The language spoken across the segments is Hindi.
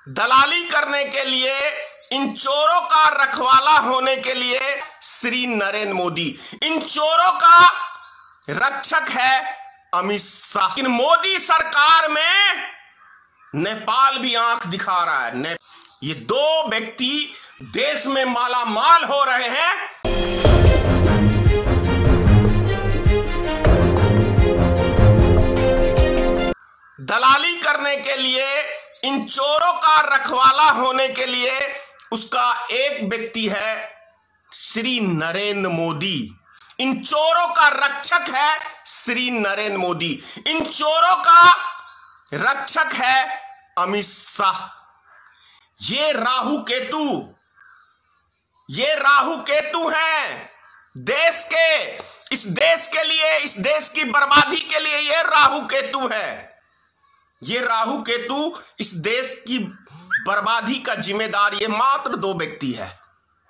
दलाली करने के लिए, इन चोरों का रखवाला होने के लिए श्री नरेंद्र मोदी, इन चोरों का रक्षक है अमित शाह। इन मोदी सरकार में नेपाल भी आंख दिखा रहा है। ये दो व्यक्ति देश में माला माल हो रहे हैं। दलाली करने के लिए, इन चोरों का रखवाला होने के लिए उसका एक व्यक्ति है श्री नरेंद्र मोदी। इन चोरों का रक्षक है श्री नरेंद्र मोदी। इन चोरों का रक्षक है अमित शाह। ये राहु केतु हैं देश के, इस देश के लिए, इस देश की बर्बादी के लिए ये राहु केतु है। ये राहु केतु इस देश की बर्बादी का जिम्मेदार ये मात्र दो व्यक्ति है।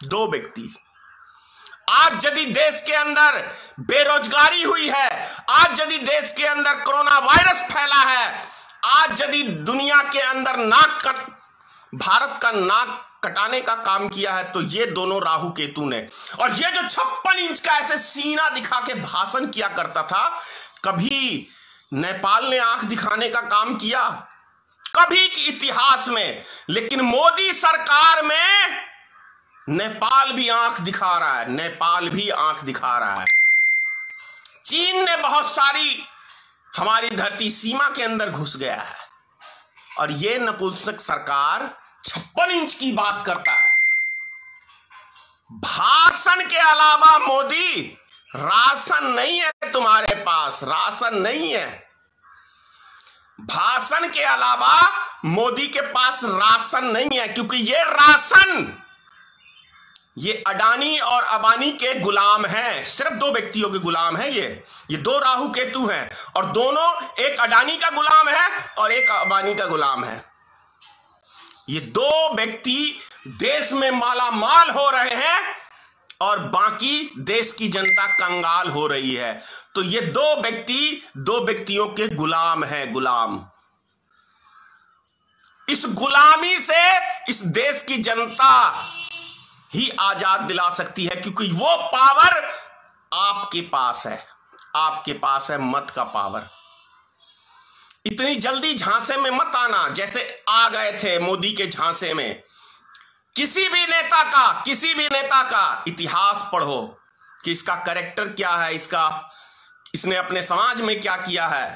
दो व्यक्ति। आज यदि देश के अंदर बेरोजगारी हुई है, आज यदि देश के अंदर कोरोना वायरस फैला है, आज यदि दुनिया के अंदर भारत का नाक कटाने का काम किया है, तो ये दोनों राहु केतु ने। और ये जो 56 इंच का ऐसे सीना दिखा के भाषण किया करता था, कभी नेपाल ने आंख दिखाने का काम किया? कभी इतिहास में। लेकिन मोदी सरकार में नेपाल भी आंख दिखा रहा है। नेपाल भी आंख दिखा रहा है। चीन ने बहुत सारी हमारी धरती सीमा के अंदर घुस गया है, और ये नपुंसक सरकार 56 इंच की बात करता है। भाषण के अलावा मोदी, राशन नहीं है तुम्हारे पास, राशन नहीं है। भाषण के अलावा मोदी के पास राशन नहीं है, क्योंकि ये राशन ये अडानी और अंबानी के गुलाम हैं। सिर्फ दो व्यक्तियों के गुलाम हैं ये दो राहु केतु हैं, और दोनों, एक अडानी का गुलाम है और एक अंबानी का गुलाम है। ये दो व्यक्ति देश में माला माल हो रहे हैं और बाकी देश की जनता कंगाल हो रही है। तो ये दो व्यक्तियों के गुलाम हैं, गुलाम। इस गुलामी से इस देश की जनता ही आजाद दिला सकती है, क्योंकि वो पावर आपके पास है। आपके पास है मत का पावर। इतनी जल्दी झांसे में मत आना जैसे आ गए थे मोदी के झांसे में। किसी भी नेता का इतिहास पढ़ो कि इसका कैरेक्टर क्या है, इसने अपने समाज में क्या किया है।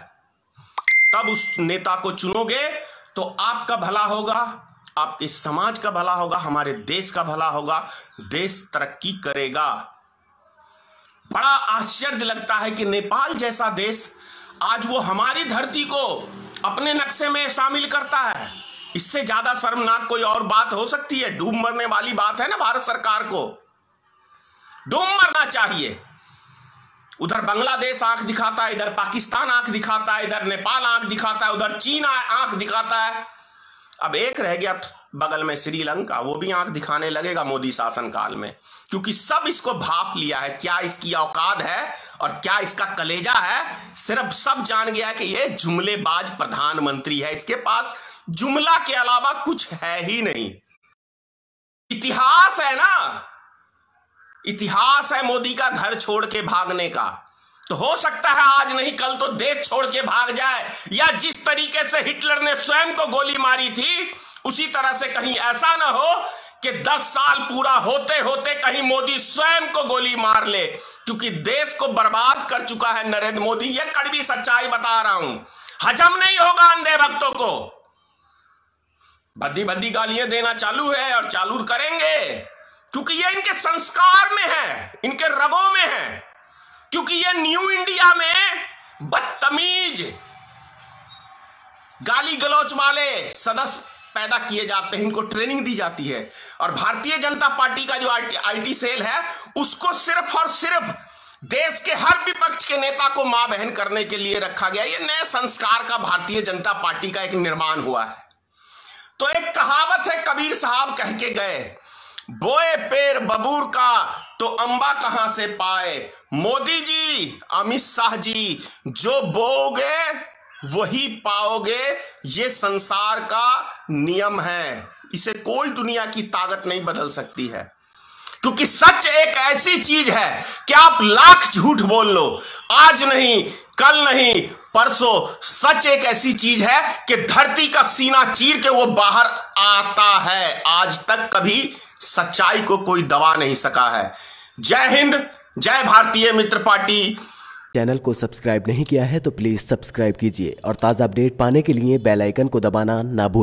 तब उस नेता को चुनोगे तो आपका भला होगा, आपके समाज का भला होगा, हमारे देश का भला होगा, देश तरक्की करेगा। बड़ा आश्चर्य लगता है कि नेपाल जैसा देश आज वो हमारी धरती को अपने नक्शे में शामिल करता है। इससे ज्यादा शर्मनाक कोई और बात हो सकती है? डूब मरने वाली बात है ना। भारत सरकार को डूब मरना चाहिए। उधर बांग्लादेश आंख दिखाता है, इधर पाकिस्तान आंख दिखाता है, इधर नेपाल आंख दिखाता है, उधर चीन आंख दिखाता है। अब एक रह गया बगल में श्रीलंका, वो भी आंख दिखाने लगेगा मोदी शासनकाल में, क्योंकि सब इसको भाप लिया है। क्या इसकी औकात है और क्या इसका कलेजा है, सिर्फ सब जान गया है कि ये जुमलेबाज प्रधानमंत्री है। इसके पास जुमला के अलावा कुछ है ही नहीं। इतिहास है ना, इतिहास है मोदी का घर छोड़ के भागने का। तो हो सकता है आज नहीं कल तो देश छोड़ के भाग जाए, या जिस तरीके से हिटलर ने स्वयं को गोली मारी थी उसी तरह से कहीं ऐसा ना हो कि 10 साल पूरा होते होते कहीं मोदी स्वयं को गोली मार ले, क्योंकि देश को बर्बाद कर चुका है नरेंद्र मोदी। यह कड़वी सच्चाई बता रहा हूं, हजम नहीं होगा अंधे भक्तों को। भद्दी भद्दी गालियां देना चालू है और चालू करेंगे, क्योंकि ये इनके संस्कार में है, इनके रगों में है। क्योंकि ये न्यू इंडिया में बदतमीज, गाली गलौच वाले सदस्य पैदा किए जाते हैं, इनको ट्रेनिंग दी जाती है। और भारतीय जनता पार्टी का जो आईटी सेल है उसको सिर्फ और सिर्फ देश के हर विपक्ष के नेता को मां बहन करने के लिए रखा गया। ये नए संस्कार का भारतीय जनता पार्टी का एक निर्माण हुआ है। तो एक कहावत है, कबीर साहब कह के गए, बोए पेड़ बबूर का तो अंबा कहां से पाए। मोदी जी, अमित शाह जी, जो बोओगे वही पाओगे। ये संसार का नियम है, इसे कोई दुनिया की ताकत नहीं बदल सकती है। क्योंकि सच एक ऐसी चीज है कि आप लाख झूठ बोल लो, आज नहीं, कल नहीं, परसों, सच एक ऐसी चीज है कि धरती का सीना चीर के वो बाहर आता है। आज तक कभी सच्चाई को कोई दबा नहीं सका है। जय हिंद, जय भारतीय मित्र पार्टी। चैनल को सब्सक्राइब नहीं किया है तो प्लीज सब्सक्राइब कीजिए और ताज़ा अपडेट पाने के लिए बेल आइकन को दबाना ना भूलें।